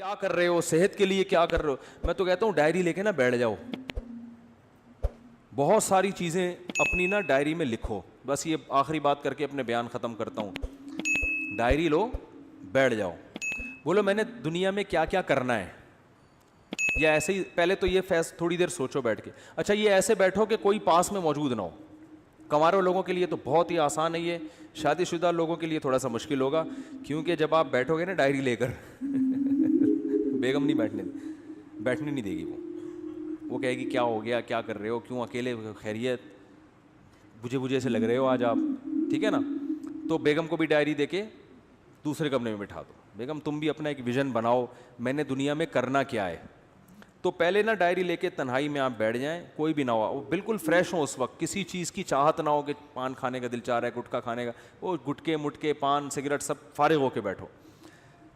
کیا کر رہے ہو, صحت کے لیے کیا کر رہے ہو. میں تو کہتا ہوں ڈائری لے کے نا بیٹھ جاؤ, بہت ساری چیزیں اپنی نا ڈائری میں لکھو. بس یہ آخری بات کر کے اپنے بیان ختم کرتا ہوں. ڈائری لو, بیٹھ جاؤ, بولو میں نے دنیا میں کیا کیا کرنا ہے. یا ایسے ہی پہلے تو یہ تھوڑی دیر سوچو بیٹھ کے. اچھا یہ ایسے بیٹھو کہ کوئی پاس میں موجود نہ ہو. کنوارے لوگوں کے لیے تو بہت ہی آسان ہے یہ, شادی شدہ لوگوں کے لیے تھوڑا سا مشکل ہوگا, کیونکہ جب آپ بیٹھو گے نا ڈائری لے کر بیگم نہیں بیٹھنے نہیں دے گی. وہ کہے گی کیا ہو گیا, کیا کر رہے ہو, کیوں اکیلے, خیریت, بجھے سے لگ رہے ہو آج آپ, ٹھیک ہے نا. تو بیگم کو بھی ڈائری دے کے دوسرے کمرے میں بٹھا دو, بیگم تم بھی اپنا ایک ویژن بناؤ, میں نے دنیا میں کرنا کیا ہے. تو پہلے نا ڈائری لے کے تنہائی میں آپ بیٹھ جائیں, کوئی بھی نہ ہو, بالکل فریش ہو اس وقت, کسی چیز کی چاہت نہ ہو کہ پان کھانے کا دل چاہ رہا ہے, گٹکا کھانے کا, وہ گٹکے مٹکے پان سگریٹ سب فارغ ہو کے بیٹھو.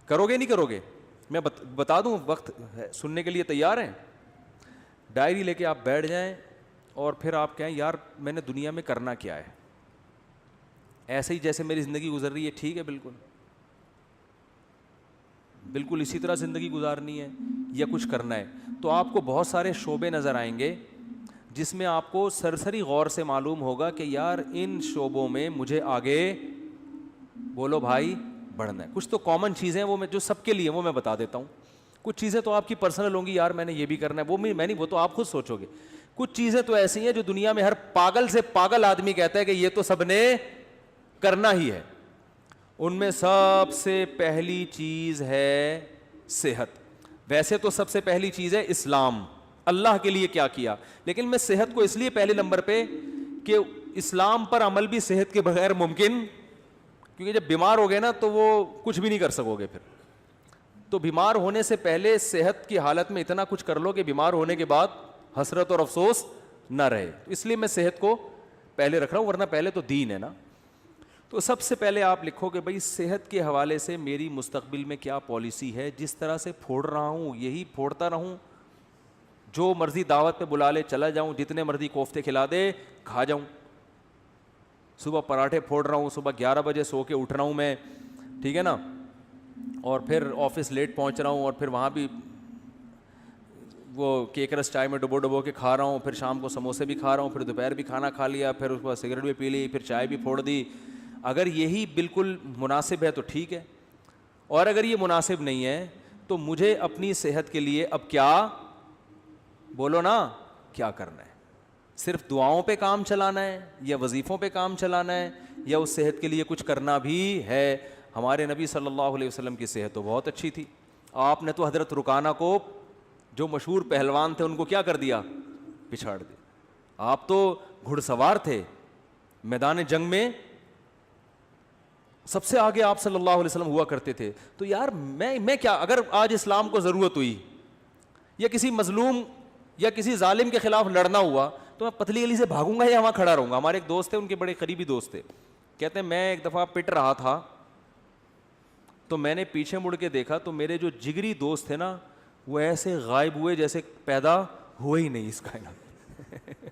کرو گے نہیں کرو گے, میں بتا دوں وقت سننے کے لیے تیار ہیں. ڈائری لے کے آپ بیٹھ جائیں اور پھر آپ کہیں یار میں نے دنیا میں کرنا کیا ہے. ایسے ہی جیسے میری زندگی گزر رہی ہے ٹھیک ہے, بالکل اسی طرح زندگی گزارنی ہے یا کچھ کرنا ہے. تو آپ کو بہت سارے شعبے نظر آئیں گے جس میں آپ کو سرسری غور سے معلوم ہوگا کہ یار ان شعبوں میں مجھے آگے بولو بھائی بڑھنا ہے. کچھ تو کامن چیزیں وہ میں جو سب کے لیے وہ میں بتا دیتا ہوں. کچھ چیزیں تو آپ کی پرسنل ہوں گی, یار میں نے یہ بھی کرنا ہے, وہ میں نہیں, وہ تو آپ خود سوچو گے. کچھ چیزیں تو ایسی ہیں جو دنیا میں ہر پاگل سے پاگل آدمی کہتا ہے کہ یہ تو سب نے کرنا ہی ہے. ان میں سب سے پہلی چیز ہے صحت. ویسے تو سب سے پہلی چیز ہے اسلام, اللہ کے لیے کیا کیا, لیکن میں صحت کو اس لیے پہلے نمبر پہ کہ اسلام پر عمل بھی صحت کے بغیر ممکن, کیونکہ جب بیمار ہو گئے نا تو وہ کچھ بھی نہیں کر سکو گے پھر. تو بیمار ہونے سے پہلے صحت کی حالت میں اتنا کچھ کر لو کہ بیمار ہونے کے بعد حسرت اور افسوس نہ رہے. اس لیے میں صحت کو پہلے رکھ رہا ہوں, ورنہ پہلے تو دین ہے نا. تو سب سے پہلے آپ لکھو کہ بھائی صحت کے حوالے سے میری مستقبل میں کیا پالیسی ہے. جس طرح سے پھوڑ رہا ہوں یہی پھوڑتا رہوں, جو مرضی دعوت پہ بلا لے چلا جاؤں, جتنے مرضی کوفتے کھلا دے کھا جاؤں. صبح پراٹھے پھوڑ رہا ہوں, صبح 11 بجے سو کے اٹھ رہا ہوں میں, ٹھیک ہے نا, اور پھر آفس لیٹ پہنچ رہا ہوں, اور پھر وہاں بھی وہ کیک رس چائے میں ڈبو کے کھا رہا ہوں, پھر شام کو سموسے بھی کھا رہا ہوں, پھر دوپہر بھی کھانا کھا لیا, پھر اس کے بعد سگریٹ بھی پی لی, پھر چائے بھی پھوڑ دی. اگر یہی بالکل مناسب ہے تو ٹھیک ہے, اور اگر یہ مناسب نہیں ہے تو مجھے اپنی صحت کے لیے اب کیا بولو نا کیا کرنا ہے. صرف دعاؤں پہ کام چلانا ہے یا وظیفوں پہ کام چلانا ہے, یا اس صحت کے لیے کچھ کرنا بھی ہے. ہمارے نبی صلی اللہ علیہ وسلم کی صحت تو بہت اچھی تھی. آپ نے تو حضرت رکانہ کو جو مشہور پہلوان تھے ان کو کیا کر دیا, پچھاڑ دیا. آپ تو گھڑ سوار تھے, میدان جنگ میں سب سے آگے آپ صلی اللہ علیہ وسلم ہوا کرتے تھے. تو یار میں کیا, اگر آج اسلام کو ضرورت ہوئی یا کسی مظلوم یا کسی ظالم کے خلاف لڑنا ہوا تو میں پتلی گلی سے بھاگوں گا یا وہاں کھڑا رہوں گا. ہمارے ایک دوست تھے, ان کے بڑے قریبی دوست تھے, کہتے ہیں میں ایک دفعہ پٹ رہا تھا تو میں نے پیچھے مڑ کے دیکھا تو میرے جو جگری دوست تھے نا وہ ایسے غائب ہوئے جیسے پیدا ہوئے ہی نہیں اس کائنات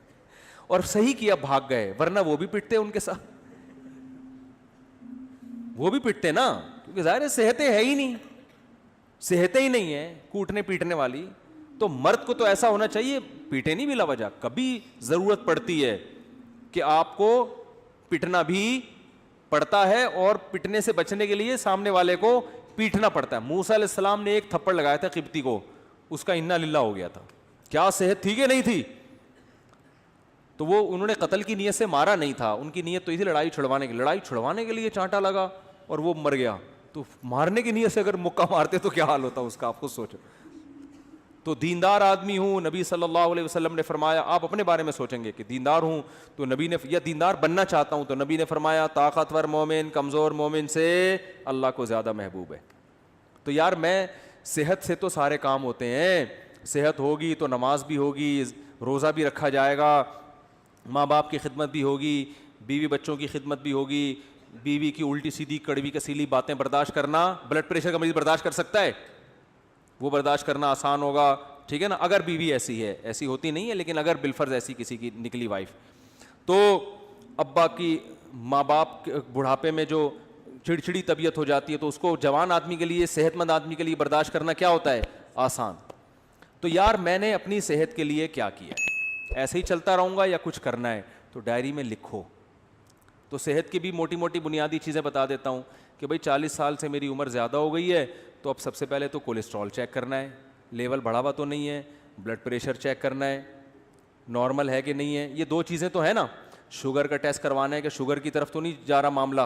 اور صحیح کیا, بھاگ گئے, ورنہ وہ بھی پٹتے ان کے ساتھ, وہ بھی پٹتے نا, کیونکہ ظاہر صحتیں ہے ہی نہیں, صحتیں ہی نہیں ہیں کوٹنے پیٹنے والی. تو مرد کو تو ایسا ہونا چاہیے پیٹے نہیں بلا وجہ. کبھی ضرورت پڑتی ہے کہ آپ کو پٹنا بھی پڑتا ہے, اور پٹنے سے بچنے کے لیے سامنے والے کو پیٹنا پڑتا ہے. موسیٰ علیہ السلام نے ایک تھپڑ لگایا تھا قبطی کو, اس کا انا للہ ہو گیا تھا. کیا صحت تھی کہ نہیں تھی؟ تو وہ انہوں نے قتل کی نیت سے مارا نہیں تھا, ان کی نیت تو تھی لڑائی چھڑوانے کے لیے چانٹا لگا اور وہ مر گیا. تو مارنے کی نیت سے اگر مکہ مارتے تو کیا حال ہوتا اس کا, آپ خود سوچو. تو دیندار آدمی ہوں, نبی صلی اللہ علیہ وسلم نے فرمایا, آپ اپنے بارے میں سوچیں گے کہ دیندار ہوں تو نبی نے, یا دیندار بننا چاہتا ہوں تو نبی نے فرمایا طاقتور مومن کمزور مومن سے اللہ کو زیادہ محبوب ہے. تو یار میں صحت سے تو سارے کام ہوتے ہیں, صحت ہوگی تو نماز بھی ہوگی, روزہ بھی رکھا جائے گا, ماں باپ کی خدمت بھی ہوگی, بیوی بچوں کی خدمت بھی ہوگی. بیوی کی الٹی سیدھی کڑوی کسیلی باتیں برداشت کرنا, بلڈ پریشر کا مریض برداشت کر سکتا ہے, وہ برداشت کرنا آسان ہوگا, ٹھیک ہے نا, اگر بیوی ایسی ہے, ایسی ہوتی نہیں ہے لیکن اگر بالفرض ایسی کسی کی نکلی وائف. تو ابا کی, ماں باپ بڑھاپے میں جو چڑچڑی طبیعت ہو جاتی ہے تو اس کو جوان آدمی کے لیے, صحت مند آدمی کے لیے برداشت کرنا کیا ہوتا ہے, آسان. تو یار میں نے اپنی صحت کے لیے کیا کیا ہے, ایسے ہی چلتا رہوں گا یا کچھ کرنا ہے, تو ڈائری میں لکھو. تو صحت کی بھی موٹی موٹی بنیادی چیزیں بتا دیتا ہوں کہ بھائی 40 سال سے میری عمر زیادہ ہو گئی ہے, تو اب سب سے پہلے تو کولیسٹرول چیک کرنا ہے, لیول بڑھا ہوا تو نہیں ہے, بلڈ پریشر چیک کرنا ہے نارمل ہے کہ نہیں ہے, یہ 2 چیزیں تو ہے نا. شوگر کا ٹیسٹ کروانا ہے کہ شوگر کی طرف تو نہیں جا رہا معاملہ,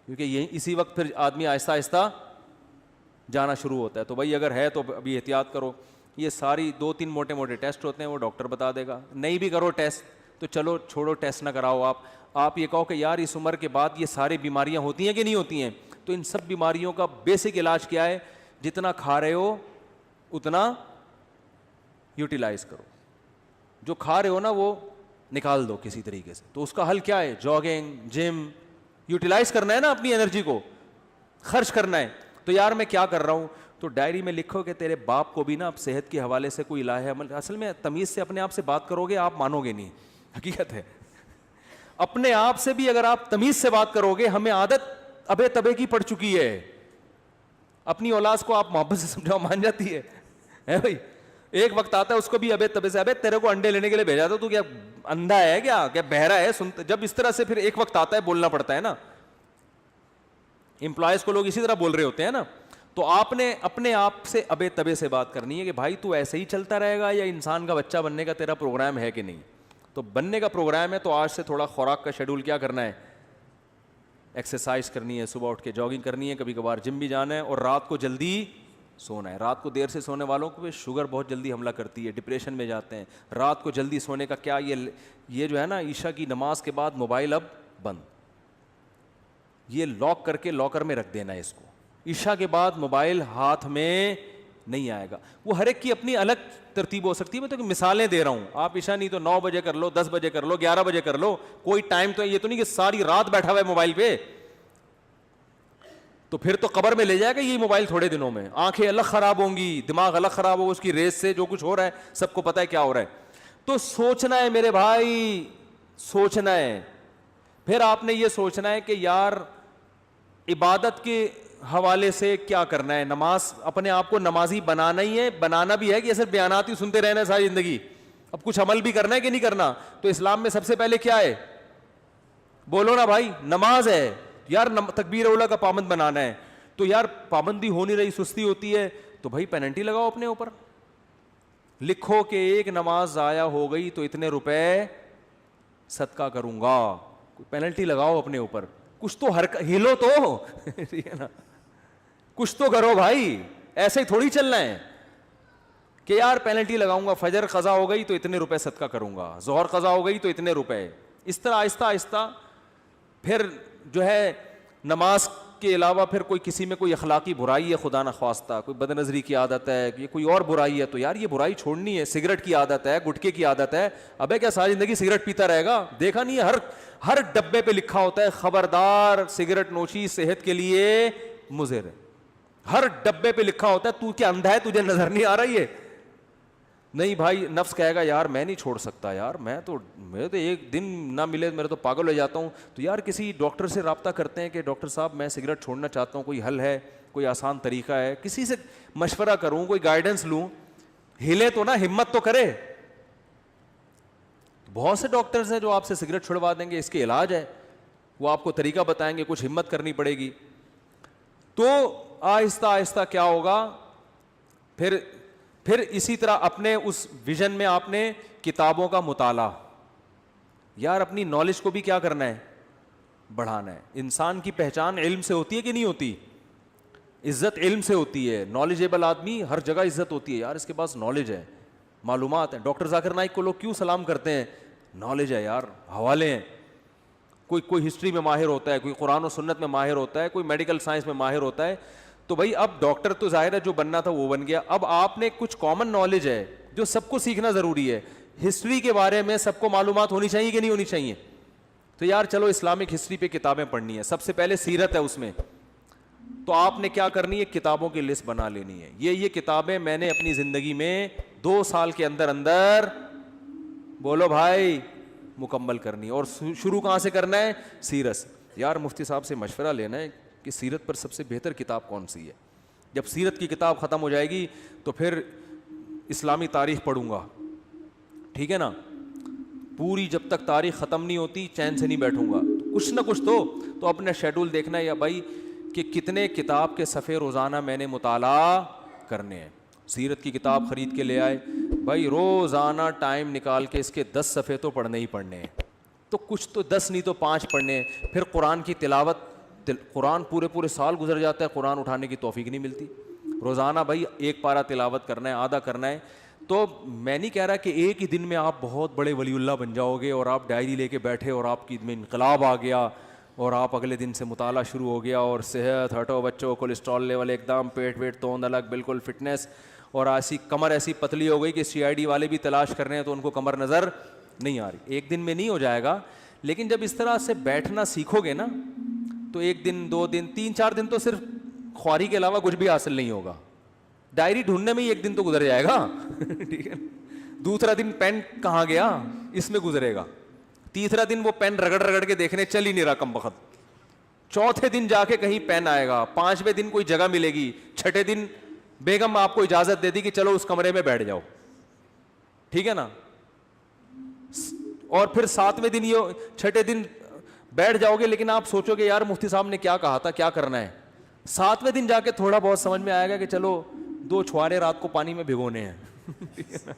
کیونکہ یہ اسی وقت پھر آدمی آہستہ آہستہ جانا شروع ہوتا ہے. تو بھائی اگر ہے تو ابھی احتیاط کرو. یہ ساری 2-3 موٹے موٹے ٹیسٹ ہوتے ہیں, وہ ڈاکٹر بتا دے گا. نہیں بھی کرو ٹیسٹ تو چلو چھوڑو, ٹیسٹ نہ کراؤ. آپ یہ کہو کہ یار اس عمر کے بعد یہ ساری بیماریاں ہوتی ہیں کہ نہیں ہوتی ہیں, تو ان سب بیماریوں کا بیسک علاج کیا ہے, جتنا کھا رہے ہو اتنا یوٹیلائز کرو. جو کھا رہے ہو نا وہ نکال دو کسی طریقے سے. تو اس کا حل کیا ہے, جاگنگ, جم, یوٹیلائز کرنا ہے نا, اپنی انرجی کو خرچ کرنا ہے. تو یار میں کیا کر رہا ہوں, تو ڈائری میں لکھو کہ تیرے باپ کو بھی نا اب صحت کے حوالے سے کوئی الہ عمل, اصل میں تمیز سے اپنے آپ سے بات کرو گے آپ مانو گے نہیں, حقیقت ہے. اپنے آپ سے بھی اگر آپ تمیز سے بات کرو گے, ہمیں عادت ابے تبے کی پڑ چکی ہے. اپنی اولاد کو آپ محبت سے سمجھاؤ مان جاتی ہے بھائی. ایک وقت آتا ہے اس کو بھی ابے تبے سے, ابے تیرے کو انڈے لینے کے لیے بھیجا تو کیا اندھا ہے کیا بہرا ہے, سنتا جب اس طرح سے پھر ایک وقت آتا ہے بولنا پڑتا ہے نا. امپلائز کو لوگ اسی طرح بول رہے ہوتے ہیں نا. تو آپ نے اپنے آپ سے ابے تبے سے بات کرنی ہے کہ بھائی تو ایسے ہی چلتا رہے گا یا انسان کا بچہ بننے کا تیرا پروگرام ہے کہ نہیں. تو بننے کا پروگرام ہے تو آج سے تھوڑا خوراک کا شیڈول کیا کرنا ہے, ایکسرسائز کرنی ہے, صبح اٹھ کے جاگنگ کرنی ہے, کبھی کبھار جم بھی جانا ہے, اور رات کو جلدی سونا ہے. رات کو دیر سے سونے والوں کو شوگر بہت جلدی حملہ کرتی ہے, ڈپریشن میں جاتے ہیں. رات کو جلدی سونے کا کیا, یہ جو ہے نا عشاء کی نماز کے بعد موبائل اب بند, یہ لاک کر کے لاکر میں رکھ دینا ہے اس کو. عشاء کے بعد موبائل ہاتھ میں نہیں آئے گا. وہ ہر ایک کی اپنی الگ ترتیب ہو سکتی ہے, میں تو مثالیں دے رہا ہوں. آپ عشاء نہیں تو 9 بجے کر لو, 10 بجے کر لو, 11 بجے کر لو, کوئی ٹائم تو یہ تو نہیں کہ ساری رات بیٹھا ہوا ہے موبائل پہ, تو پھر تو قبر میں لے جائے گا یہ موبائل تھوڑے دنوں میں. آنکھیں الگ خراب ہوں گی, دماغ الگ خراب ہوگا, اس کی ریس سے جو کچھ ہو رہا ہے سب کو پتہ ہے کیا ہو رہا ہے. تو سوچنا ہے میرے بھائی, سوچنا ہے. پھر آپ نے یہ سوچنا ہے کہ یار عبادت کے حوالے سے کیا کرنا ہے. نماز, اپنے آپ کو نمازی بنانا ہی ہے, بنانا بھی ہے کہ ایسے بیانات ہی سنتے رہنا ہے ساری زندگی, اب کچھ عمل بھی کرنا ہے کہ نہیں کرنا. تو اسلام میں سب سے پہلے کیا ہے, بولو نا بھائی, نماز ہے. یار تکبیر اولا کا پابند بنانا ہے, تو یار پابندی ہو نہیں رہی, سستی ہوتی ہے, تو بھائی پینلٹی لگاؤ اپنے اوپر. لکھو کہ ایک نماز ضائع ہو گئی تو اتنے روپے صدقہ کروں گا. پینلٹی لگاؤ اپنے اوپر, کچھ تو ہلو تو ٹھیک ہے نا, کچھ تو کرو بھائی. ایسے ہی تھوڑی چلنا ہے کہ یار پینلٹی لگاؤں گا, فجر قضا ہو گئی تو اتنے روپے صدقہ کروں گا, ظہر قضا ہو گئی تو اتنے روپے. اس طرح آہستہ آہستہ پھر جو ہے نماز کے علاوہ پھر کوئی کسی میں کوئی اخلاقی برائی ہے خدا نخواستہ, کوئی بد نظری کی عادت ہے, یہ کوئی اور برائی ہے, تو یار یہ برائی چھوڑنی ہے. سگریٹ کی عادت ہے, گٹکے کی عادت ہے, ابے کیا ساری زندگی سگریٹ پیتا رہے گا. دیکھا نہیں ہے ہر ڈبے پہ لکھا ہوتا ہے خبردار سگریٹ نوشی صحت کے لیے مضر ہے. ہر ڈبے پہ لکھا ہوتا ہے. تو کیا اندھا ہے, تجھے نظر نہیں آ رہا یہ؟ نہیں بھائی, نفس کہے گا یار میں نہیں چھوڑ سکتا, یار میں تو ایک دن نہ ملے میرے تو پاگل ہو جاتا ہوں. تو یار کسی ڈاکٹر سے رابطہ کرتے ہیں کہ ڈاکٹر صاحب میں سگریٹ چھوڑنا چاہتا ہوں, کوئی حل ہے, کوئی آسان طریقہ ہے, کسی سے مشورہ کروں, کوئی گائیڈنس لوں. ہلے تو نا, ہمت تو کرے. بہت سے ڈاکٹرز ہیں جو آپ سے سگریٹ چھڑوا دیں گے, اس کے علاج ہے, وہ آپ کو طریقہ بتائیں گے, کچھ ہمت کرنی پڑے گی. تو آہستہ آہستہ کیا ہوگا, پھر اسی طرح اپنے اس ویژن میں آپ نے کتابوں کا مطالعہ, یار اپنی نالج کو بھی کیا کرنا ہے, بڑھانا ہے. انسان کی پہچان علم سے ہوتی ہے کہ نہیں ہوتی؟ عزت علم سے ہوتی ہے. نالجیبل آدمی ہر جگہ عزت ہوتی ہے, یار اس کے پاس نالج ہے, معلومات ہیں. ڈاکٹر ذاکر نائک کو لوگ کیوں سلام کرتے ہیں؟ نالج ہے یار, حوالے ہیں. کوئی ہسٹری میں ماہر ہوتا ہے, کوئی قرآن و سنت میں ماہر ہوتا ہے, کوئی میڈیکل سائنس میں ماہر ہوتا ہے. تو بھائی اب ڈاکٹر تو ظاہر ہے جو بننا تھا وہ بن گیا. اب آپ نے کچھ کامن نالج ہے جو سب کو سیکھنا ضروری ہے. ہسٹری کے بارے میں سب کو معلومات ہونی چاہیے کہ نہیں ہونی چاہیے؟ تو یار چلو اسلامک ہسٹری پہ کتابیں پڑھنی ہے. سب سے پہلے سیرت ہے اس میں, تو آپ نے کیا کرنی ہے, کتابوں کی لسٹ بنا لینی ہے. یہ کتابیں میں نے اپنی زندگی میں 2 سال کے اندر بولو بھائی مکمل کرنی ہے. اور شروع کہاں سے کرنا ہے؟ سیرت. یار مفتی صاحب سے مشورہ لینا ہے, کہ سیرت پر سب سے بہتر کتاب کون سی ہے. جب سیرت کی کتاب ختم ہو جائے گی تو پھر اسلامی تاریخ پڑھوں گا, ٹھیک ہے نا, پوری جب تک تاریخ ختم نہیں ہوتی چین سے نہیں بیٹھوں گا. کچھ نہ کچھ تو اپنا شیڈول دیکھنا ہے یا بھائی کہ کتنے کتاب کے صفحے روزانہ میں نے مطالعہ کرنے ہیں. سیرت کی کتاب خرید کے لے آئے, بھائی روزانہ ٹائم نکال کے اس کے 10 صفحے تو پڑھنے ہی پڑھنے ہیں. تو کچھ تو 10 نہیں تو 5 پڑھنے ہیں. پھر قرآن کی تلاوت, قرآن پورے سال گزر جاتا ہے, قرآن اٹھانے کی توفیق نہیں ملتی. روزانہ بھائی ایک پارہ تلاوت کرنا ہے, آدھا کرنا ہے. تو میں نہیں کہہ رہا کہ ایک ہی دن میں آپ بہت بڑے ولی اللہ بن جاؤ گے اور آپ ڈائری لے کے بیٹھے اور آپ کی میں انقلاب آ گیا اور آپ اگلے دن سے مطالعہ شروع ہو گیا اور صحت ہٹو بچوں, کولیسٹرول لیول ایک دم, پیٹ ویٹ توند الگ, بالکل فٹنس, اور ایسی کمر ایسی پتلی ہو گئی کہ CID والے بھی تلاش کر رہے ہیں تو ان کو کمر نظر نہیں آ رہی. ایک دن میں نہیں ہو جائے گا, لیکن جب اس طرح سے بیٹھنا سیکھو گے نا تو 1 دن 2 دن 3 4 دن تو صرف خواری کے علاوہ کچھ بھی حاصل نہیں ہوگا. ڈائری ڈھونڈنے میں ہی 1 دن تو گزر جائے گا, ٹھیک ہے. دوسرا دن پین کہاں گیا اس میں گزرے گا. تیسرا دن وہ پین رگڑ کے دیکھنے چل ہی نہیں رہا کم بخت. چوتھے دن جا کے کہیں پین آئے گا. 5ویں دن کوئی جگہ ملے گی. 6ٹھے دن بیگم آپ کو اجازت دے دی کہ چلو اس کمرے میں بیٹھ جاؤ, ٹھیک ہے نا. اور پھر 7ویں دن, یہ 6ٹھے دن بیٹھ جاؤ گے, لیکن آپ سوچو گے یار مفتی صاحب نے کیا کہا تھا, کیا کرنا ہے. 7ویں دن جا کے تھوڑا بہت سمجھ میں آئے گا کہ چلو 2 چھوارے رات کو پانی میں بھگونے ہیں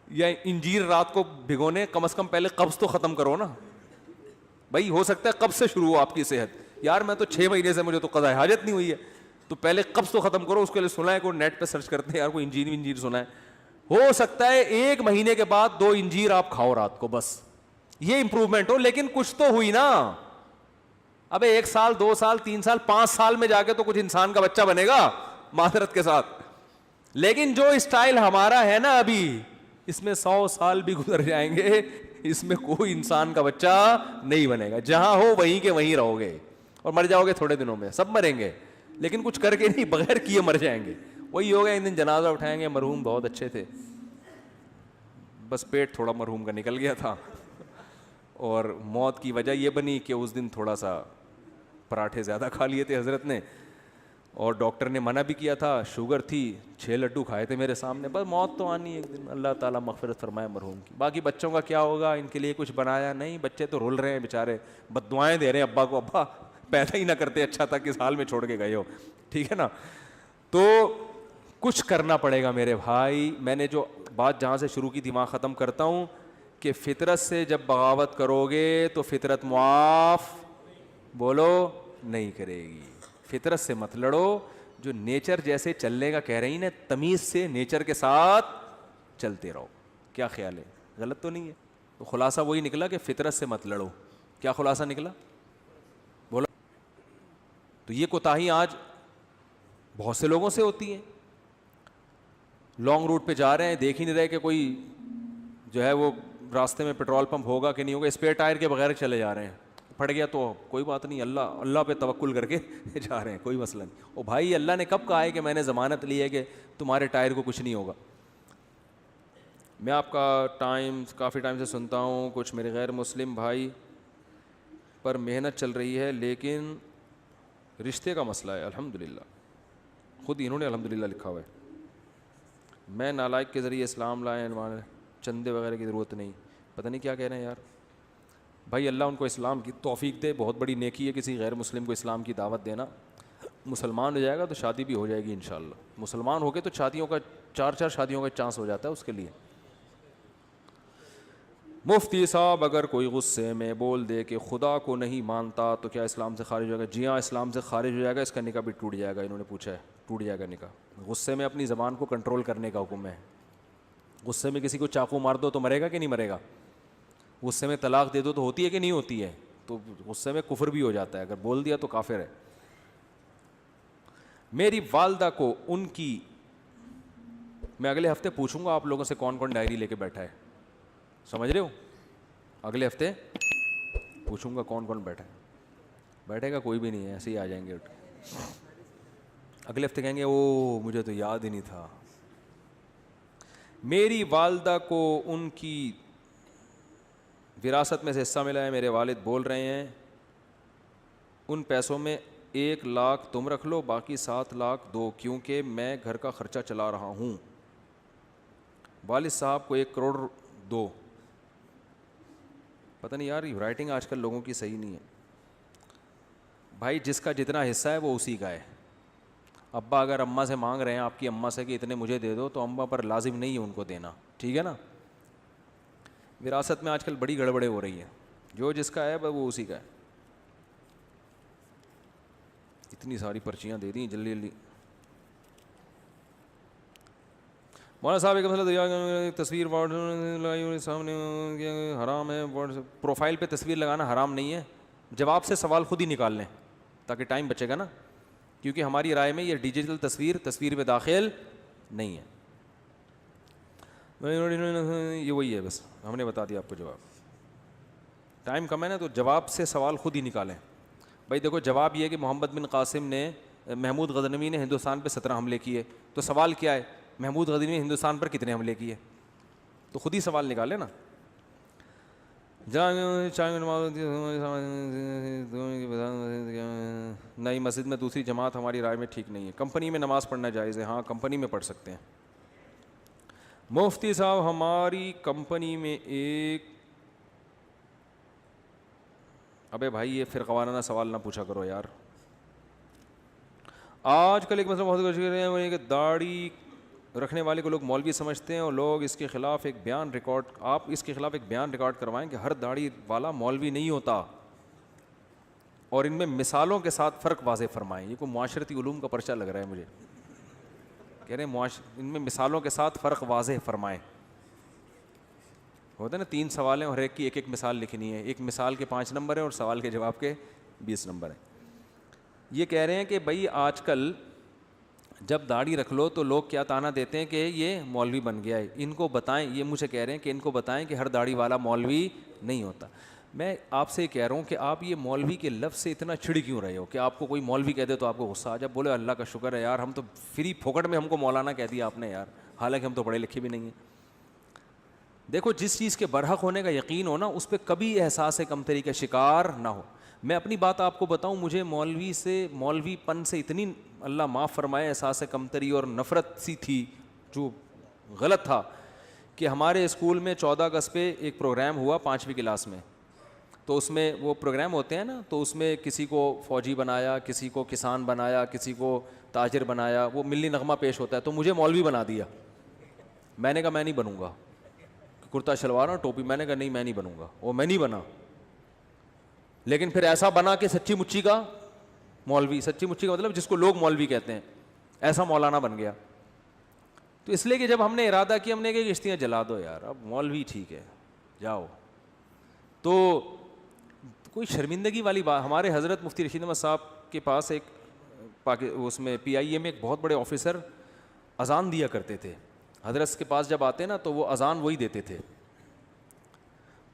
یا انجیر رات کو بھگونے, کم از کم پہلے قبض تو ختم کرو نا بھائی. ہو سکتا ہے قبض سے شروع ہو آپ کی صحت, یار میں تو 6 مہینے سے مجھے تو قضاء حاجت نہیں ہوئی ہے, تو پہلے قبض تو ختم کرو. اس کے لیے سنا ہے, کوئی نیٹ پہ سرچ کرتے ہیں یار کوئی انجیر سنا ہے. ہو سکتا ہے 1 مہینے کے بعد 2 انجیر آپ کھاؤ رات کو, بس یہ امپروومنٹ ہو, لیکن کچھ تو ہوئی نا. ابے 1 سال 2 سال 3 سال 5 سال میں جا کے تو کچھ انسان کا بچہ بنے گا معذرت کے ساتھ. لیکن جو اسٹائل ہمارا ہے نا ابھی, اس میں 100 سال بھی گزر جائیں گے, اس میں کوئی انسان کا بچہ نہیں بنے گا. جہاں ہو وہیں کے وہیں رہو گے اور مر جاؤ گے تھوڑے دنوں میں. سب مریں گے لیکن کچھ کر کے نہیں, بغیر کیے مر جائیں گے. وہی ہوگا, ایک دن جنازہ اٹھائیں گے, مرحوم بہت اچھے تھے, بس پیٹ تھوڑا مرحوم کا نکل گیا تھا اور موت کی وجہ یہ بنی کہ اس دن تھوڑا سا پراٹھے زیادہ کھا لیے تھے حضرت نے, اور ڈاکٹر نے منع بھی کیا تھا, شوگر تھی, 6 لڈو کھائے تھے میرے سامنے. بس موت تو آنی ایک دن, اللہ تعالیٰ مغفرت فرمائے مرحوم کی. باقی بچوں کا کیا ہوگا, ان کے لیے کچھ بنایا نہیں, بچے تو رول رہے ہیں بیچارے, بد دعائیں دے رہے ہیں ابا کو, ابا پیدا ہی نہ کرتے اچھا تھا, کس حال میں چھوڑ کے گئے ہو, ٹھیک ہے نا. تو کچھ کرنا پڑے گا میرے بھائی. میں نے جو بات جہاں سے شروع کی تھی وہاں ختم کرتا ہوں کہ فطرت سے جب بغاوت کرو گے تو فطرت معاف بولو نہیں کرے گی. فطرت سے مت لڑو, جو نیچر جیسے چلنے کا کہہ رہی نا, تمیز سے نیچر کے ساتھ چلتے رہو. کیا خیال ہے, غلط تو نہیں ہے؟ تو خلاصہ وہی نکلا کہ فطرت سے مت لڑو. کیا خلاصہ نکلا بولو. تو یہ کوتاہی آج بہت سے لوگوں سے ہوتی ہیں. لانگ روٹ پہ جا رہے ہیں, دیکھ ہی نہیں رہے کہ کوئی جو ہے وہ راستے میں پیٹرول پمپ ہوگا کہ نہیں ہوگا, اسپیئر ٹائر کے بغیر چلے جا رہے ہیں. پھٹ گیا تو کوئی بات نہیں, اللہ پہ توکل کر کے جا رہے ہیں, کوئی مسئلہ نہیں. او بھائی, اللہ نے کب کہا ہے کہ میں نے ضمانت لی ہے کہ تمہارے ٹائر کو کچھ نہیں ہوگا. میں آپ کا کافی ٹائم سے سنتا ہوں, کچھ میرے غیر مسلم بھائی پر محنت چل رہی ہے لیکن رشتے کا مسئلہ ہے. الحمدللہ, خود انہوں نے الحمدللہ لکھا ہوا ہے. میں نالائق کے ذریعے اسلام لائے, چندے وغیرہ کی ضرورت نہیں. پتہ نہیں کیا کہہ رہے ہیں یار. بھائی اللہ ان کو اسلام کی توفیق دے, بہت بڑی نیکی ہے کسی غیر مسلم کو اسلام کی دعوت دینا. مسلمان ہو جائے گا تو شادی بھی ہو جائے گی انشاءاللہ. مسلمان ہو کے تو شادیوں کا 4 شادیوں کا چانس ہو جاتا ہے اس کے لیے. مفتی صاحب اگر کوئی غصے میں بول دے کہ خدا کو نہیں مانتا تو کیا اسلام سے خارج ہو جائے گا؟ جی ہاں, اسلام سے خارج ہو جائے گا, اس کا نکاح بھی ٹوٹ جائے گا. انہوں نے پوچھا ہے, ٹوٹ جائے گا نکاح. غصے میں اپنی زبان کو کنٹرول کرنے کا حکم ہے. غصے میں کسی کو چاقو مار دو تو مرے گا کہ نہیں مرے گا؟ غصے میں طلاق دے دو تو ہوتی ہے کہ نہیں ہوتی ہے؟ تو غصے میں کفر بھی ہو جاتا ہے, اگر بول دیا تو کافر ہے. میری والدہ کو ان کی, میں اگلے ہفتے پوچھوں گا آپ لوگوں سے کون کون ڈائری لے کے بیٹھا ہے, سمجھ رہے ہو؟ اگلے ہفتے پوچھوں گا کون کون بیٹھا ہے. بیٹھے گا کوئی بھی نہیں ہے, ایسے ہی آ جائیں گے. اگلے ہفتے کہیں گے او مجھے تو یاد ہی نہیں تھا. میری والدہ کو ان کی وراثت میں سے حصہ ملا ہے. میرے والد بول رہے ہیں ان پیسوں میں 1 لاکھ تم رکھ لو, باقی 7 لاکھ دو, کیونکہ میں گھر کا خرچہ چلا رہا ہوں. والد صاحب کو 1 کروڑ دو. پتہ نہیں یار یہ رائٹنگ آج کل لوگوں کی صحیح نہیں ہے. بھائی جس کا جتنا حصہ ہے وہ اسی کا ہے. ابا اگر اماں سے مانگ رہے ہیں, آپ کی اماں سے کہ اتنے مجھے دے دو, تو اماں پر لازم نہیں ہے ان کو دینا, ٹھیک ہے نا. وراثت میں آج کل بڑی گڑبڑیں ہو رہی ہیں, جو جس کا ہے وہ اسی کا ہے. اتنی ساری پرچیاں دے دیں جلدی جلدی. مولانا صاحب ایک مسئلہ, تصویر سامنے حرام ہے, پروفائل پہ تصویر لگانا حرام نہیں ہے. جواب سے سوال خود ہی نکال لیں تاکہ ٹائم بچے گا نا, کیونکہ ہماری رائے میں یہ ڈیجیٹل تصویر پہ داخل نہیں ہے. یہ وہی ہے, بس ہم نے بتا دیا آپ کو جواب. ٹائم کم ہے نا, تو جواب سے سوال خود ہی نکالیں. بھائی دیکھو جواب یہ ہے کہ محمد بن قاسم نے, محمود غزنوی نے ہندوستان پہ 17 حملے کیے. تو سوال کیا ہے, محمود غزنوی نے ہندوستان پر کتنے حملے کیے؟ تو خود ہی سوال نکالے نا. نئی مسجد میں دوسری جماعت ہماری رائے میں ٹھیک نہیں ہے. کمپنی میں نماز پڑھنا جائز ہے, ہاں کمپنی میں پڑھ سکتے ہیں. مفتی صاحب ہماری کمپنی میں ایک, ابے بھائی یہ فرقہ وارانہ سوال نہ پوچھا کرو یار. آج کل ایک مسئلہ بہت کوشش کر رہے ہیں, وہ یہ کہ داڑھی رکھنے والے کو لوگ مولوی سمجھتے ہیں, اور لوگ اس کے خلاف ایک بیان ریکارڈ, آپ اس کے خلاف ایک بیان ریکارڈ کروائیں کہ ہر داڑھی والا مولوی نہیں ہوتا, اور ان میں مثالوں کے ساتھ فرق واضح فرمائیں. یہ کوئی معاشرتی علوم کا پرچہ لگ رہا ہے مجھے. کہہ رہے ہیں ان میں مثالوں کے ساتھ فرق واضح فرمائیں. ہوتا ہے نا 3 سوال ہیں اور ایک کی ایک مثال لکھنی ہے, ایک مثال کے 5 نمبر ہیں اور سوال کے جواب کے 20 نمبر ہیں. یہ کہہ رہے ہیں کہ بھائی آج کل جب داڑھی رکھ لو تو لوگ کیا تانا دیتے ہیں کہ یہ مولوی بن گیا ہے. ان کو بتائیں, یہ مجھے کہہ رہے ہیں کہ ان کو بتائیں کہ ہر داڑھی والا مولوی نہیں ہوتا. میں آپ سے کہہ رہا ہوں کہ آپ یہ مولوی کے لفظ سے اتنا چڑ کیوں رہے ہو کہ آپ کو کوئی مولوی کہہ دے تو آپ کو غصہ آ جائے. بولے اللہ کا شکر ہے یار, ہم تو فری پھوکٹ میں ہم کو مولانا کہہ دیا آپ نے یار, حالانکہ ہم تو پڑھے لکھے بھی نہیں ہیں. دیکھو جس چیز کے برحق ہونے کا یقین ہو نا, اس پہ کبھی احساس کمتری کا شکار نہ ہو. میں اپنی بات آپ کو بتاؤں, مجھے مولوی پن سے اتنی اللہ معاف فرمائے احساس کمتری اور نفرت سی تھی, جو غلط تھا, کہ ہمارے اسکول میں 14 اگست پہ ایک پروگرام ہوا 5ویں کلاس میں. تو اس میں وہ پروگرام ہوتے ہیں نا, تو اس میں کسی کو فوجی بنایا, کسی کو کسان بنایا, کسی کو تاجر بنایا, وہ ملی نغمہ پیش ہوتا ہے. تو مجھے مولوی بنا دیا. میں نے کہا میں نہیں بنوں گا, کرتا شلوار اور ٹوپی. میں نے کہا نہیں میں نہیں بنوں گا, وہ میں نہیں بنا. لیکن پھر ایسا بنا کہ سچی مچی کا مولوی, سچی مچی کا مطلب جس کو لوگ مولوی کہتے ہیں, ایسا مولانا بن گیا. تو اس لیے کہ جب ہم نے ارادہ کیا, ہم نے کہ کشتیاں جلا دو یار, اب مولوی ٹھیک ہے جاؤ, تو کوئی شرمندگی والی بات. ہمارے حضرت مفتی رشید احمد صاحب کے پاس ایک اس میں PIA میں ایک بہت بڑے آفیسر اذان دیا کرتے تھے. حضرت کے پاس جب آتے نا تو وہ اذان وہی دیتے تھے.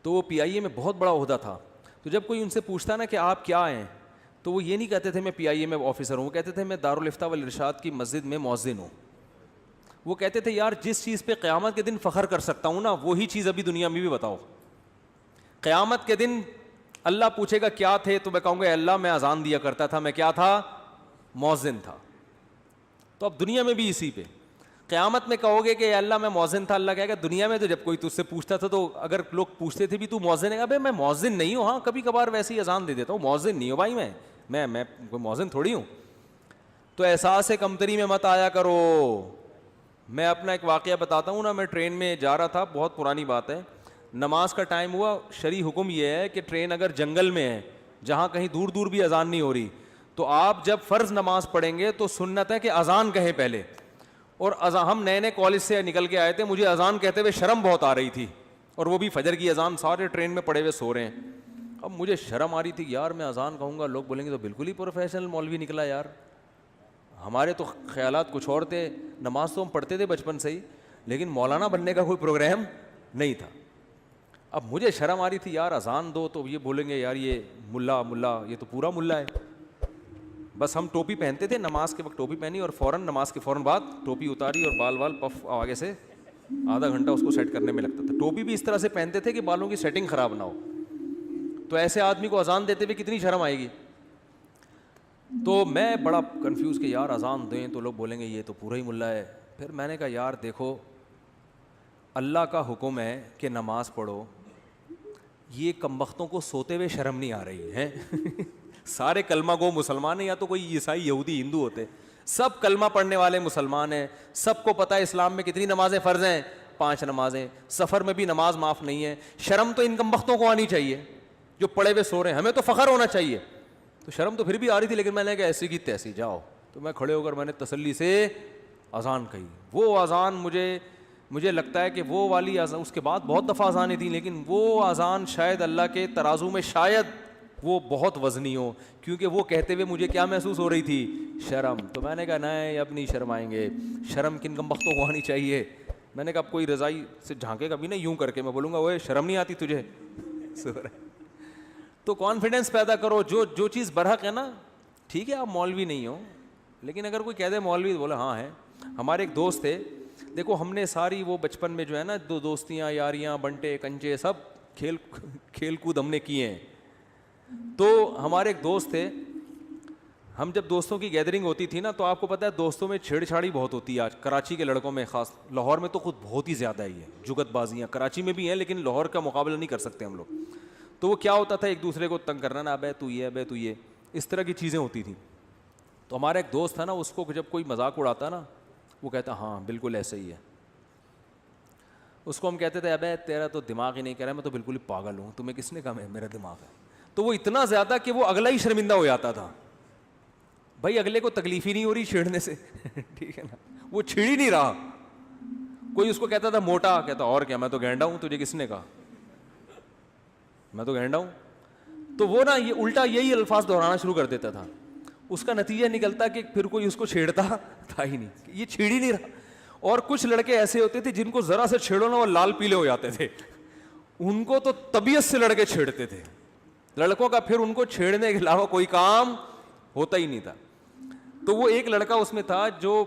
تو وہ PIA میں بہت بڑا عہدہ تھا. تو جب کوئی ان سے پوچھتا نا کہ آپ کیا ہیں, تو وہ یہ نہیں کہتے تھے میں PIA میں آفیسر ہوں, وہ کہتے تھے میں دارالافتاء والارشاد کی مسجد میں مؤذن ہوں. وہ کہتے تھے یار جس چیز پہ قیامت کے دن فخر کر سکتا ہوں نا, وہی چیز ابھی دنیا میں بھی بتاؤ. قیامت کے دن اللہ پوچھے گا کیا تھے, تو میں کہوں گا اللہ میں اذان دیا کرتا تھا, میں کیا تھا, مؤذن تھا. تو اب دنیا میں بھی اسی پہ. قیامت میں کہو گے کہ اللہ میں مؤذن تھا, اللہ کہے گا دنیا میں تو جب کوئی تجھ سے پوچھتا تھا تو اگر لوگ پوچھتے تھے بھی تو مؤذن ہے, ابے میں مؤذن نہیں ہوں, ہاں کبھی کبھار ویسے ہی اذان دے دیتا ہوں, مؤذن نہیں ہوں بھائی, میں کوئی مؤذن تھوڑی ہوں. تو احساس کمتری میں مت آیا کرو. میں اپنا ایک واقعہ بتاتا ہوں نا, میں ٹرین میں جا رہا تھا, بہت پرانی بات ہے, نماز کا ٹائم ہوا. شرعی حکم یہ ہے کہ ٹرین اگر جنگل میں ہے جہاں کہیں دور دور بھی اذان نہیں ہو رہی, تو آپ جب فرض نماز پڑھیں گے تو سنت ہے کہ اذان کہیں پہلے. اور ہم نئے کالج سے نکل کے آئے تھے, مجھے اذان کہتے ہوئے شرم بہت آ رہی تھی, اور وہ بھی فجر کی اذان, سارے ٹرین میں پڑے ہوئے سو رہے ہیں. اب مجھے شرم آ رہی تھی یار, میں اذان کہوں گا لوگ بولیں گے تو بالکل ہی پروفیشنل مولوی نکلا یار. ہمارے تو خیالات کچھ اور تھے. نماز تو ہم پڑھتے تھے بچپن سے ہی, لیکن مولانا بننے کا کوئی پروگرام نہیں تھا. اب مجھے شرم آ رہی تھی یار, اذان دو تو یہ بولیں گے یار یہ ملا, یہ تو پورا ملا ہے. بس ہم ٹوپی پہنتے تھے, نماز کے وقت ٹوپی پہنی اور فوراً نماز کے فوراً بعد ٹوپی اتاری اور بال پف آگے سے آدھا گھنٹہ اس کو سیٹ کرنے میں لگتا تھا. ٹوپی بھی اس طرح سے پہنتے تھے کہ بالوں کی سیٹنگ خراب نہ ہو. تو ایسے آدمی کو اذان دیتے ہوئے کتنی شرم آئے گی. تو میں بڑا کنفیوز کہ یار اذان دیں تو لوگ بولیں گے یہ تو پورا ہی ملا ہے. پھر میں نے کہا یار دیکھو اللہ کا حکم ہے کہ نماز پڑھو, یہ کمبختوں کو سوتے ہوئے شرم نہیں آ رہی ہے. سارے کلمہ گو مسلمان ہیں, یا تو کوئی عیسائی یہودی ہندو ہوتے, سب کلمہ پڑھنے والے مسلمان ہیں, سب کو پتہ ہے اسلام میں کتنی نمازیں فرض ہیں, 5 نمازیں, سفر میں بھی نماز معاف نہیں ہے. شرم تو ان کمبختوں کو آنی چاہیے جو پڑے ہوئے سو رہے ہیں, ہمیں تو فخر ہونا چاہیے. تو شرم تو پھر بھی آ رہی تھی, لیکن میں نے کہا ایسی کی تیسی جاؤ. تو میں کھڑے ہو کر میں نے تسلی سے اذان کہی. وہ اذان مجھے لگتا ہے کہ وہ والی اذان, اس کے بعد بہت دفعہ اذانیں تھیں, لیکن وہ اذان شاید اللہ کے ترازو میں شاید وہ بہت وزنی ہو, کیونکہ وہ کہتے ہوئے مجھے کیا محسوس ہو رہی تھی, شرم. تو میں نے کہا نہیں اب نہیں شرمائیں گے, شرم کن کمبختوں کو آنی چاہیے. میں نے کہا اب کوئی رضائی سے جھانکے گا بھی نہیں یوں کر کے, میں بولوں گا وہ شرم نہیں آتی تجھے. تو کانفیڈنس پیدا کرو, جو چیز برحق ہے نا, ٹھیک ہے آپ مولوی نہیں ہو, لیکن اگر کوئی کہہ دے مولوی, بولے ہاں ہے. ہمارے ایک دوست تھے, دیکھو ہم نے ساری وہ بچپن میں جو ہے نا دوستیاں یاریاں بنٹے کنچے سب کھیل کود ہم نے کیے ہیں. تو ہمارے ایک دوست تھے, ہم جب دوستوں کی گیدرنگ ہوتی تھی نا, تو آپ کو پتہ ہے دوستوں میں چھیڑ چھاڑی بہت ہوتی ہے آج کراچی کے لڑکوں میں خاص, لاہور میں تو خود بہت ہی زیادہ ہی ہے, جگت بازیاں کراچی میں بھی ہیں لیکن لاہور کا مقابلہ نہیں کر سکتے ہم لوگ. تو وہ کیا ہوتا تھا, ایک دوسرے کو تنگ کرنا, نا ابے تو یہ ابے تو یہ, اس طرح کی چیزیں ہوتی تھیں. تو ہمارا ایک دوست تھا نا, اس کو جب کوئی مذاق اڑاتا نا, وہ کہتا ہاں بالکل ایسے ہی ہے. اس کو ہم کہتے تھے ابے تیرا تو دماغ ہی نہیں کہہ رہا, میں تو بالکل ہی پاگل ہوں, تمہیں کس نے کہا میرا دماغ ہے. تو وہ اتنا زیادہ کہ وہ اگلا ہی شرمندہ ہو جاتا تھا. بھائی اگلے کو تکلیف ہی نہیں ہو رہی چھیڑنے سے, ٹھیک ہے نا, وہ چھیڑ ہی نہیں رہا. کوئی اس کو کہتا تھا موٹا, کہتا اور کیا, میں تو گینڈا ہوں, تجھے کس نے کہا میں تو گینڈا ہوں. تو وہ نا یہ الٹا یہی الفاظ دہرانا شروع کر دیتا تھا. اس کا نتیجہ نکلتا کہ پھر کوئی اس کو چھیڑتا تھا ہی نہیں, یہ چھیڑ ہی نہیں رہا. اور کچھ لڑکے ایسے ہوتے تھے جن کو ذرا سے چھیڑو نا وہ لال پیلے ہو جاتے تھے, ان کو تو طبیعت سے لڑکے چھیڑتے تھے. لڑکوں کا پھر ان کو چھیڑنے کے علاوہ کوئی کام ہوتا ہی نہیں تھا. تو وہ ایک لڑکا اس میں تھا جو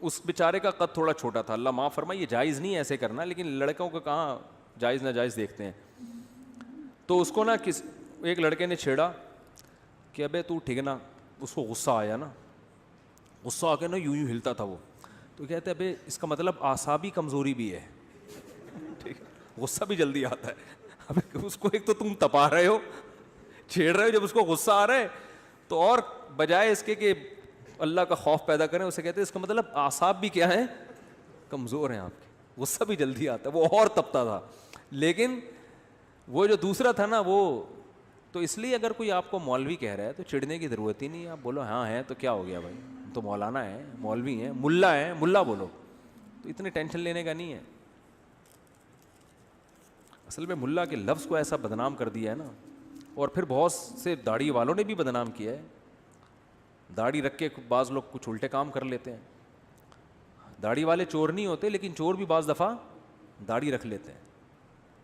اس بیچارے کا قد تھوڑا چھوٹا تھا, اللہ معاف فرمائے, یہ جائز نہیں ایسے کرنا, لیکن لڑکوں کو کہاں جائز ناجائز دیکھتے ہیں. تو اس کو نا ایک لڑکے نے چھیڑا کہ ابے تو ٹھیک ہے نا, اس کو غصہ آیا نا, غصہ آ کے نا یوں ہلتا تھا وہ. تو کہتے ابے اس کا مطلب اعصابی کمزوری بھی ہے, ٹھیک ہے, غصہ بھی جلدی آتا ہے. اب اس کو ایک تو تم تپا رہے ہو, چھیڑ رہے ہو, جب اس کو غصہ آ رہا ہے تو اور بجائے اس کے کہ اللہ کا خوف پیدا کریں, اسے کہتے ہیں اس کا مطلب اعصاب بھی کیا ہیں, کمزور ہیں آپ کے, غصہ بھی جلدی آتا ہے. وہ اور تپتا تھا. لیکن وہ جو دوسرا تھا نا وہ تو, اس لیے اگر کوئی آپ کو مولوی کہہ رہا ہے تو چڑھنے کی ضرورت ہی نہیں ہے. آپ بولو ہاں ہے تو کیا ہو گیا بھائی, تو مولانا ہے, مولوی ہیں, ملا ہیں, ملا بولو, تو اتنے ٹینشن لینے کا نہیں ہے. اصل میں ملا کے لفظ کو ایسا بدنام کر دیا ہے نا, اور پھر بہت سے داڑھی والوں نے بھی بدنام کیا ہے. داڑھی رکھ کے بعض لوگ کچھ الٹے کام کر لیتے ہیں. داڑھی والے چور نہیں ہوتے, لیکن چور بھی بعض دفعہ داڑھی رکھ لیتے ہیں,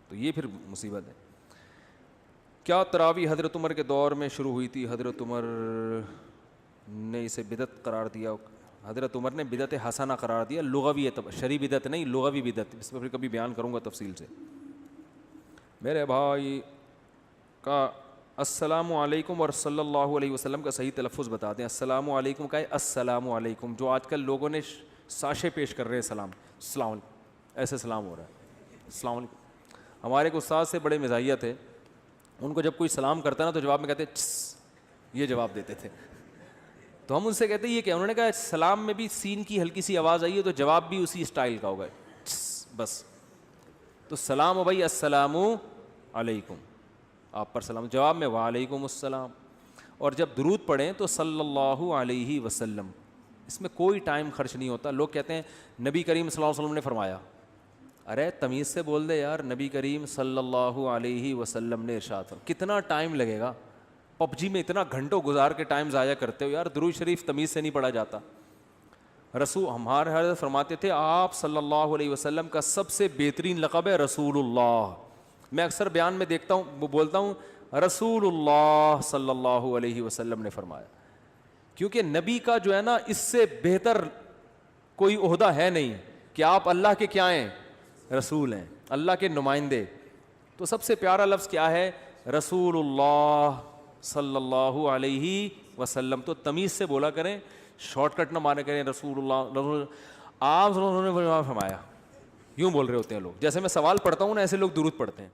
تو یہ پھر مصیبت ہے. کیا تراویح حضرت عمر کے دور میں شروع ہوئی تھی؟ حضرت عمر نے اسے بدعت قرار دیا. حضرت عمر نے بدعت حسنہ قرار دیا, لغوی شرعی بدعت نہیں, لغوی بدعت. اس پہ پھر کبھی بیان کروں گا تفصیل سے. میرے بھائی کا السلام علیکم اور صلی اللہ علیہ وسلم کا صحیح تلفظ بتا دیں. السلام علیکم کا ہے السلام علیکم, جو آج کل لوگوں نے ساشے پیش کر رہے ہیں, السلام علیکم, ایسے سلام ہو رہا ہے, السلام علیکم. ہمارے ایک استاد سے بڑے مزاحیہ تھے, ان کو جب کوئی سلام کرتا نا تو جواب میں کہتے یہ جواب دیتے تھے. تو ہم ان سے کہتے یہ کیا, انہوں نے کہا سلام میں بھی سین کی ہلکی سی آواز آئی ہے تو جواب بھی اسی اسٹائل کا ہوگا, بس. تو سلام ہو بھائی, السلام علیکم, آپ پر سلام, جواب میں وعلیکم السلام. اور جب درود پڑھیں تو صلی اللہ علیہ وسلم, اس میں کوئی ٹائم خرچ نہیں ہوتا. لوگ کہتے ہیں نبی کریم صلی اللہ علیہ وسلم نے فرمایا, ارے تمیز سے بول دے یار, نبی کریم صلی اللہ علیہ وسلم نے ارشاد فرمایا. کتنا ٹائم لگے گا, پب جی میں اتنا گھنٹوں گزار کے ٹائم ضائع کرتے ہو یار, درود شریف تمیز سے نہیں پڑھا جاتا. رسول ہمارے حضرت فرماتے تھے آپ صلی اللہ علیہ وسلم کا سب سے بہترین لقب ہے رسول اللہ. میں اکثر بیان میں دیکھتا ہوں, وہ بولتا ہوں رسول اللہ صلی اللہ علیہ وسلم نے فرمایا, کیونکہ نبی کا جو ہے نا اس سے بہتر کوئی عہدہ ہے نہیں کہ آپ اللہ کے کیا ہیں, رسول ہیں, اللہ کے نمائندے. تو سب سے پیارا لفظ کیا ہے, رسول اللہ صلی اللہ علیہ وسلم. تو تمیز سے بولا کریں, شارٹ کٹ نہ مارے کریں رسول اللہ آپ نے فرمایا, یوں بول رہے ہوتے ہیں لوگ. جیسے میں سوال پڑھتا ہوں نا ایسے لوگ درود پڑھتے ہیں.